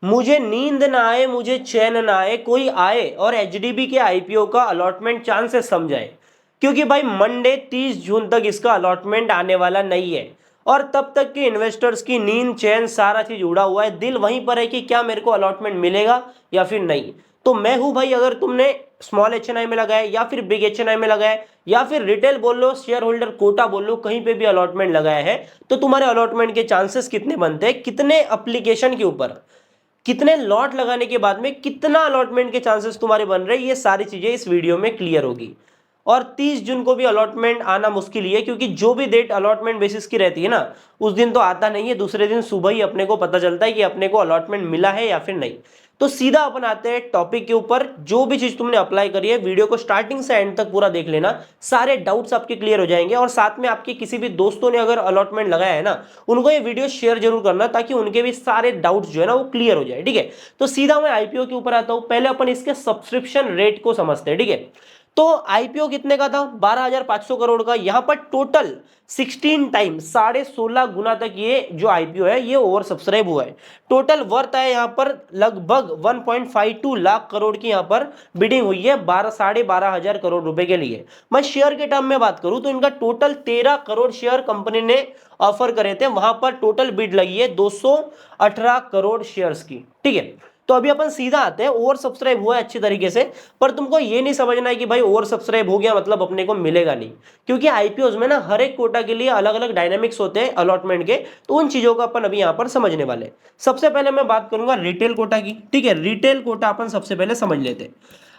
मुझे नींद ना आए, मुझे चैन ना आए, कोई आए और एचडीबी के आईपीओ का अलॉटमेंट चांसेस समझाए, क्योंकि भाई मंडे 30 जून तक इसका अलॉटमेंट आने वाला नहीं है और तब तक के इन्वेस्टर्स की नींद चैन सारा चीज उड़ा हुआ है, दिल वहीं पर है कि क्या मेरे को अलॉटमेंट मिलेगा या फिर नहीं। तो मैं हूं भाई, अगर तुमने स्मॉल एचएनआई में लगाया या फिर बिग एचएनआई में लगाया या फिर रिटेल बोल लो, शेयर होल्डर कोटा बोल लो, कहीं पे भी अलॉटमेंट लगाया है, तो तुम्हारे अलॉटमेंट के चांसेस कितने बनते हैं, कितने अप्लीकेशन के ऊपर, कितने लॉट लगाने के बाद में कितना अलॉटमेंट के चांसेस तुम्हारे बन रहे हैं, ये सारी चीजें इस वीडियो में क्लियर होगी। और 30 जून को भी अलॉटमेंट आना मुश्किल ही है, क्योंकि जो भी डेट अलॉटमेंट बेसिस की रहती है ना, उस दिन तो आता नहीं है, दूसरे दिन सुबह ही अपने को पता चलता है कि अपने को अलॉटमेंट मिला है या फिर नहीं। तो सीधा अपन आते हैं टॉपिक के ऊपर। जो भी चीज तुमने अप्लाई करी है, वीडियो को स्टार्टिंग से एंड तक पूरा देख लेना, सारे डाउट्स आपके क्लियर हो जाएंगे। और साथ में आपके किसी भी दोस्तों ने अगर अलॉटमेंट लगाया है ना, उनको ये वीडियो शेयर जरूर करना, ताकि उनके भी सारे डाउट्स जो है ना वो क्लियर हो जाए। ठीक है, तो सीधा मैं आईपीओ के ऊपर आता हूं। पहले अपन इसके सब्सक्रिप्शन रेट को समझते हैं। ठीक है, तो आईपीओ कितने का था, 12,500 करोड़ का। यहां पर टोटल 16 टाइम, 16.5 गुना तक ये जो आईपीओ है ये ओवर सब्सक्राइब हुआ है। टोटल वर्थ है यहाँ पर लगभग 1.52 लाख करोड़ की यहाँ पर बिडिंग हुई है 12,500 करोड़ रुपए के लिए। मैं शेयर के टर्म में बात करूं तो इनका टोटल 13 करोड़ शेयर कंपनी ने ऑफर करे थे, वहां पर टोटल बिड लगी है 218 करोड़ शेयर्स की। ठीक है, तो अभी अपन सीधा आते हैं, ओवर सब्सक्राइब हुआ है अच्छी तरीके से, पर तुमको ये नहीं समझना है कि भाई ओवर सब्सक्राइब हो गया मतलब अपने को मिलेगा नहीं, क्योंकि आईपीओज में ना हर एक कोटा के लिए अलग अलग डायनामिक्स होते हैं अलॉटमेंट के। तो उन चीजों को अपन अभी यहाँ पर समझने वाले हैं। सबसे पहले मैं बात करूंगा रिटेल कोटा की। ठीक है, रिटेल कोटा अपन सबसे पहले समझ लेते हैं।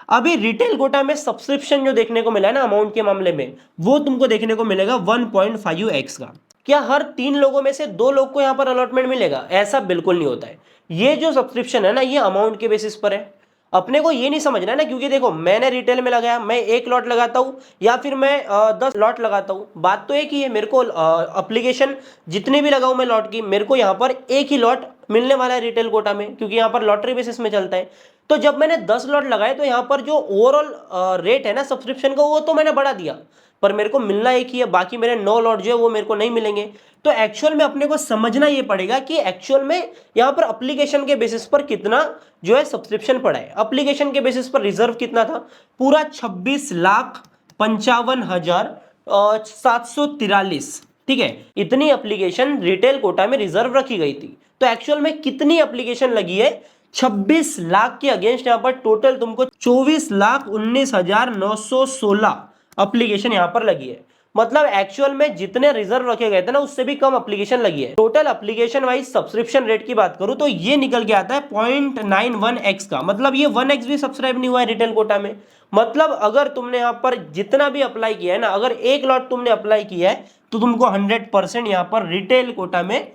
अभी रिटेल कोटा में सब्सक्रिप्शन जो देखने को मिला है ना अमाउंट के मामले में, वो तुमको देखने को मिलेगा 1.5x का। क्या हर 3 लोगों में से 2 लोग को यहाँ पर अलॉटमेंट मिलेगा? ऐसा बिल्कुल नहीं होता है। ये जो सब्सक्रिप्शन है ना, ये अमाउंट के बेसिस पर है। अपने को ये नहीं समझना है ना, क्योंकि देखो मैंने रिटेल में लगाया, मैं 1 लॉट लगाता हूँ या फिर मैं 10 लॉट लगाता हूँ, बात तो एक ही है। मेरे को अप्लीकेशन जितने भी लगाऊं मैं लॉट की, मेरे को यहाँ पर एक ही लॉट मिलने वाला है रिटेल कोटा में, क्योंकि यहाँ पर लॉटरी बेसिस में चलता है। तो जब मैंने 10 लॉट लगाए तो यहाँ पर जो ओवरऑल रेट है ना सब्सक्रिप्शन का, वो तो मैंने बढ़ा दिया, पर मेरे को मिलना एक ही है, बाकी मेरे 9 लॉट जो है वो मेरे को नहीं मिलेंगे। तो एक्चुअल में अपने को समझना ये पड़ेगा कि एक्चुअल में यहाँ पर एप्लीकेशन के बेसिस पर कितना जो है सब्सक्रिप्शन पड़ा है। एप्लीकेशन के बेसिस पर रिजर्व कितना था, पूरा 26,55,743। ठीक है, इतनी एप्लीकेशन रिटेल कोटा में रिजर्व रखी गई थी। तो एक्चुअल में कितनी एप्लीकेशन लगी है, 26 लाख के अगेंस्ट यहाँ पर टोटल तुमको 24,19,916 एप्लीकेशन यहाँ पर लगी है। मतलब एक्चुअल में जितने रिजर्व रखे गए थे ना, उससे भी कम एप्लीकेशन लगी है। Total application wise subscription rate की बात करूं तो ये निकल के आता है 0.91x का। मतलब ये 1x भी सब्सक्राइब नहीं हुआ है रिटेल कोटा में। मतलब अगर तुमने यहाँ पर जितना भी अप्लाई किया है ना, अगर 1 लॉट तुमने अप्लाई किया है तो तुमको 100% यहाँ पर रिटेल कोटा में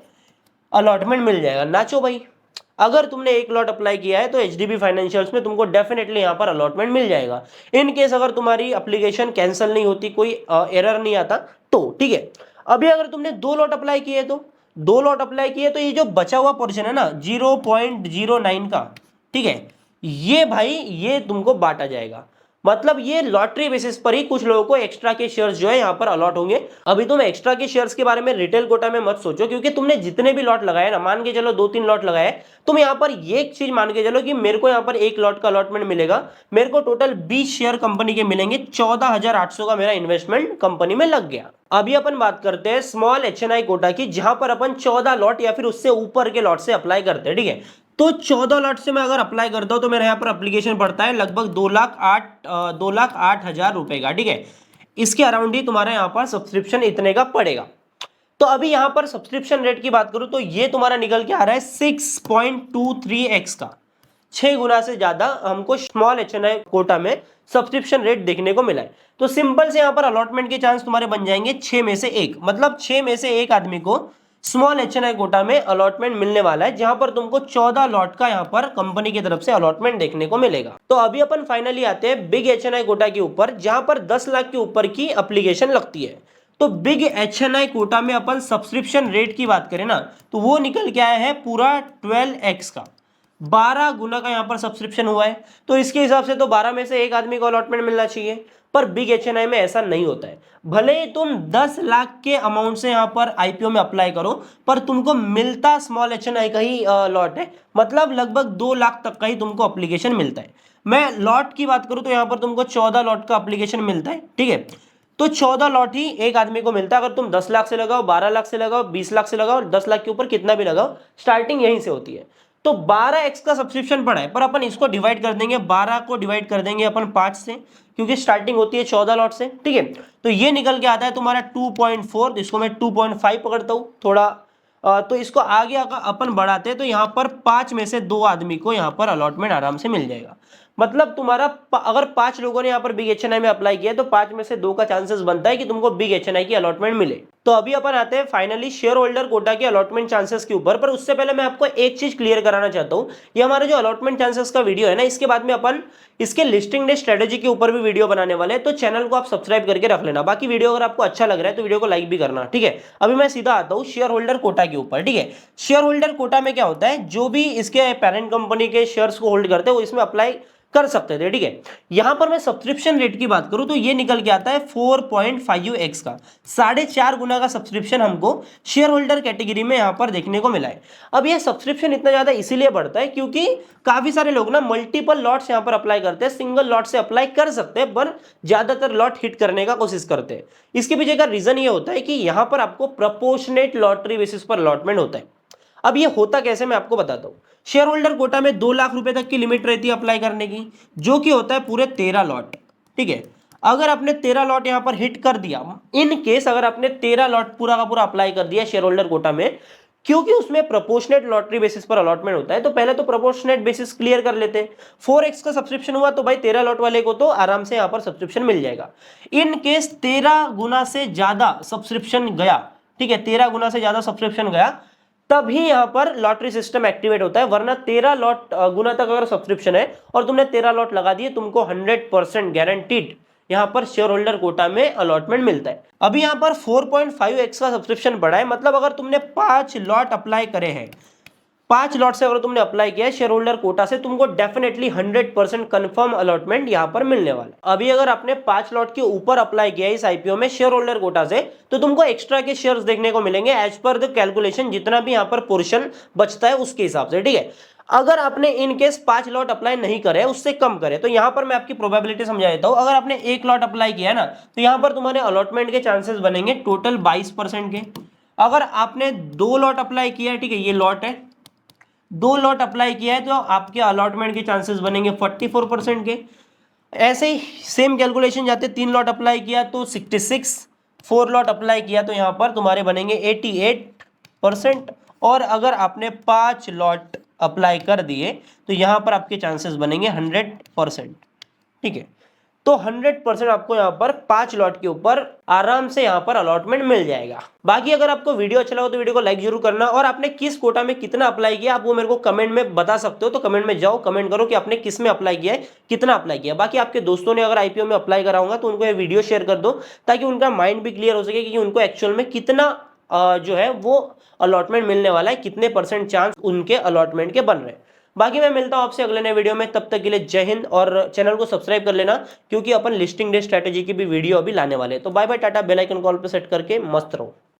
अलॉटमेंट मिल जाएगा। नाचो भाई, अगर तुमने 1 लॉट अप्लाई किया है तो एचडीबी फाइनेंशियल्स में तुमको डेफिनेटली यहाँ पर अलॉटमेंट मिल जाएगा। इन केस अगर तुम्हारी एप्लीकेशन कैंसिल नहीं होती, कोई एरर नहीं आता तो। ठीक है, अभी अगर तुमने 2 लॉट अप्लाई किए तो 2 लॉट अप्लाई किए तो ये जो बचा हुआ पोर्शन है ना 0.09 का, ठीक है, ये भाई ये तुमको बांटा जाएगा। मतलब ये लॉटरी बेसिस पर ही कुछ लोगों को एक्स्ट्रा के शेयर्स जो है यहाँ पर अलॉट होंगे। अभी तुम एक्स्ट्रा के शेयर्स के बारे में रिटेल कोटा में मत सोचो, क्योंकि तुमने जितने भी लॉट लगाए ना, मान के चलो 2-3 लॉट लगाए, तुम यहाँ पर ये एक चीज मान के चलो कि मेरे को यहाँ पर 1 लॉट का अलॉटमेंट मिलेगा, मेरे को टोटल 20 शेयर कंपनी के मिलेंगे, 14,800 का मेरा इन्वेस्टमेंट कंपनी में लग गया। अभी अपन बात करते हैं स्मॉल एचएनआई कोटा की, जहां पर अपन 14 लॉट या फिर उससे ऊपर के लॉट से अप्लाई करते हैं। ठीक है, तो 14 लॉट से मैं अगर अप्लाई करता हूं तो मेरे यहाँ पर एप्लीकेशन पड़ता है लगभग 2,08,000 रुपए का। ठीक है, इसके अराउंड ही तुम्हारा यहाँ पर सब्सक्रिप्शन इतने का पड़ेगा। तो अभी यहाँ पर सब्सक्रिप्शन रेट की बात करूं तो ये तुम्हारा निकल के आ रहा है 6.23x का। 6 गुना से ज्यादा हमको स्मॉल एचएनआई कोटा में सब्सक्रिप्शन रेट देखने को मिला है। तो सिंपल से यहाँ पर अलॉटमेंट के चांस तुम्हारे बन जाएंगे 6 में से 1, मतलब 6 में से 1 आदमी को स्मॉल एचएनआई कोटा में अलॉटमेंट मिलने वाला है, जहां पर तुमको 14 लॉट का यहाँ पर कंपनी की तरफ से अलॉटमेंट देखने को मिलेगा। तो अभी अपन फाइनली आते हैं बिग एचएनआई कोटा के ऊपर, जहां पर 10 लाख के ऊपर की एप्लीकेशन लगती है। तो बिग एचएनआई कोटा में अपन सब्सक्रिप्शन रेट की बात करें ना, तो वो निकल के आया है पूरा 12x का। 12 गुना का यहाँ पर सब्सक्रिप्शन हुआ है, तो इसके हिसाब से तो 12 में से एक आदमी को अलॉटमेंट मिलना चाहिए। पर बिग एचएनआई में ऐसा नहीं होता है। भले ही तुम 10 लाख के अमाउंट से यहाँ पर आईपीओ में अप्लाई करो, पर तुमको मिलता स्मॉल एचएनआई का ही लॉट है, मतलब लगभग 2 लाख तक का ही तुमको अप्लीकेशन मिलता है। मैं लॉट की बात करूं तो यहाँ पर तुमको 14 लॉट का अप्लीकेशन मिलता है, ठीक है। तो 14 लॉट ही एक आदमी को मिलता है। अगर तुम 10 लाख से लगाओ, 12 लाख से लगाओ, 20 लाख से लगाओ, 10 लाख के ऊपर कितना भी लगाओ, स्टार्टिंग यहीं से होती है। तो 12x का सब्सक्रिप्शन पड़ा है, पर अपन इसको डिवाइड कर देंगे, 12 को डिवाइड कर देंगे अपन 5 से, क्योंकि स्टार्टिंग होती है 14 लॉट से, ठीक है। तो ये निकल के आता है तुम्हारा 2.4, इसको मैं 2.5 पकड़ता हूँ थोड़ा। तो इसको आगे अपन बढ़ाते हैं, तो यहाँ पर 5 में से 2 आदमी को यहाँ पर अलॉटमेंट आराम से मिल जाएगा। मतलब तुम्हारा अगर 5 लोगों ने यहाँ पर बिग एचएनआई में अप्लाई किया है, तो 5 में से 2 का चांसेस बनता है कि तुमको बिग एचएनआई की अलॉटमेंट मिले। तो अभी अपन आते हैं फाइनली शेयर होल्डर कोटा के अलॉटमेंट चांसेस के ऊपर। पर उससे पहले मैं आपको एक चीज क्लियर कराना चाहता हूँ। ये हमारा जो अलॉटमेंट चांसेस का वीडियो है ना, इसके बाद में अपन इसके लिस्टिंग डे स्ट्रेटेजी के ऊपर भी वीडियो बनाने वाले हैं, तो चैनल को आप सब्सक्राइब करके रख लेना। बाकी वीडियो अगर आपको अच्छा लग रहा है तो वीडियो को लाइक भी करना, ठीक है। अभी मैं सीधा आता हूँ शेयर होल्डर कोटा के ऊपर, ठीक है। शेयर होल्डर कोटा में क्या होता है, जो भी इसके पेरेंट कंपनी के शेयर्स को होल्ड करते हैं वो इसमें अप्लाई कर सकते थे, ठीक है। यहां पर मैं सब्सक्रिप्शन रेट की बात करूं तो ये निकल के आता है 4.5x का, 4.5 गुना का सब्सक्रिप्शन हमको शेयर होल्डर कैटेगरी में यहां पर देखने को मिला है। अब ये सब्सक्रिप्शन इतना ज्यादा इसीलिए बढ़ता है क्योंकि काफी सारे लोग ना मल्टीपल लॉट्स यहां पर अप्लाई करते हैं, सिंगल लॉट से अप्लाई कर सकते हैं, पर ज्यादातर लॉट हिट करने का कोशिश करते हैं। इसके पीछे का रीजन ये होता है कि यहां पर आपको प्रपोर्शनेट लॉटरी बेसिस पर अलॉटमेंट होता है। अब ये होता कैसे, मैं आपको बताता हूं। शेयर होल्डर कोटा में 2 लाख रुपए तक की लिमिट रहती है अप्लाई करने की, जो कि होता है पूरे 13 लॉट, ठीक है। अगर आपने 13 लॉट यहां पर हिट कर दिया, इन केस अगर आपने 13 लॉट पूरा का पूरा अप्लाई कर दिया शेयर होल्डर कोटा में, क्योंकि उसमें प्रोपोर्शनेट लॉटरी बेसिस पर अलॉटमेंट होता है, तो पहले तो प्रोपोर्शनेट बेसिस क्लियर कर लेते हैं। 4x का सब्सक्रिप्शन हुआ तो भाई 13 लॉट वाले को तो आराम से यहां पर सब्सक्रिप्शन मिल जाएगा। इन केस 13 गुना से ज्यादा सब्सक्रिप्शन गया, ठीक है, 13 गुना से ज्यादा सब्सक्रिप्शन गया, तभी यहां पर लॉटरी सिस्टम एक्टिवेट होता है। वरना 13 लॉट गुना तक अगर सब्सक्रिप्शन है और तुमने 13 लॉट लगा दिए, तुमको 100% गारंटीड यहां पर शेयर होल्डर कोटा में अलॉटमेंट मिलता है। अभी यहां पर 4.5x का सब्सक्रिप्शन बढ़ा है, मतलब अगर तुमने 5 लॉट अप्लाई करे हैं, 5 लॉट से अगर तुमने अप्लाई किया है शेयर होल्डर कोटा से, तुमको डेफिनेटली 100% कंफर्म अलॉटमेंट यहां पर मिलने वाला है। अभी अगर आपने 5 लॉट के ऊपर अप्लाई किया है इस आईपीओ में शेयर होल्डर कोटा से, तो तुमको एक्स्ट्रा के शेयर्स देखने को मिलेंगे एज पर द कैलकुलेशन, जितना भी यहां पर पोर्शन बचता है उसके हिसाब से, ठीक है। अगर आपने इन केस 5 लॉट अप्लाई नहीं करे, उससे कम करे, तो यहां पर मैं आपकी प्रोबेबिलिटी समझा देता हूं। अगर आपने 1 लॉट अप्लाई किया है ना, तो यहां पर तुम्हारे अलॉटमेंट के चांसेस बनेंगे टोटल 22% के। अगर आपने 2 लॉट अप्लाई किया है, ठीक है, ये लॉट है, 2 लॉट अप्लाई किया है, तो आपके अलॉटमेंट के चांसेस बनेंगे 44% के। ऐसे ही सेम कैलकुलेशन जाते, 3 लॉट अप्लाई किया तो 66, 4 लॉट अप्लाई किया तो यहाँ पर तुम्हारे बनेंगे 88%, और अगर आपने 5 लॉट अप्लाई कर दिए तो यहाँ पर आपके चांसेस बनेंगे 100%, ठीक है। तो 100% आपको यहाँ पर 5 लॉट के ऊपर आराम से यहाँ पर अलॉटमेंट मिल जाएगा। बाकी अगर आपको वीडियो अच्छा लगा तो वीडियो को लाइक जरूर करना, और आपने किस कोटा में कितना अप्लाई किया आप वो मेरे को कमेंट में बता सकते हो। तो कमेंट में जाओ, कमेंट करो कि आपने किस में अप्लाई किया है, कितना अप्लाई किया। बाकी आपके दोस्तों ने अगर आईपीओ में अप्लाई करा होगा तो उनको ये वीडियो शेयर कर दो, ताकि उनका माइंड भी क्लियर हो सके कि उनको एक्चुअल में कितना जो है वो अलॉटमेंट मिलने वाला है, कितने % चांस उनके अलॉटमेंट के बन रहे हैं। बाकी मैं मिलता हूं आपसे अगले नए वीडियो में, तब तक के लिए जय हिंद, और चैनल को सब्सक्राइब कर लेना क्योंकि अपन लिस्टिंग डे स्ट्रेटेजी की भी वीडियो अभी लाने वाले हैं। तो बाय बाय, टाटा, बेल आइकन कॉल पे सेट करके मस्त रहो।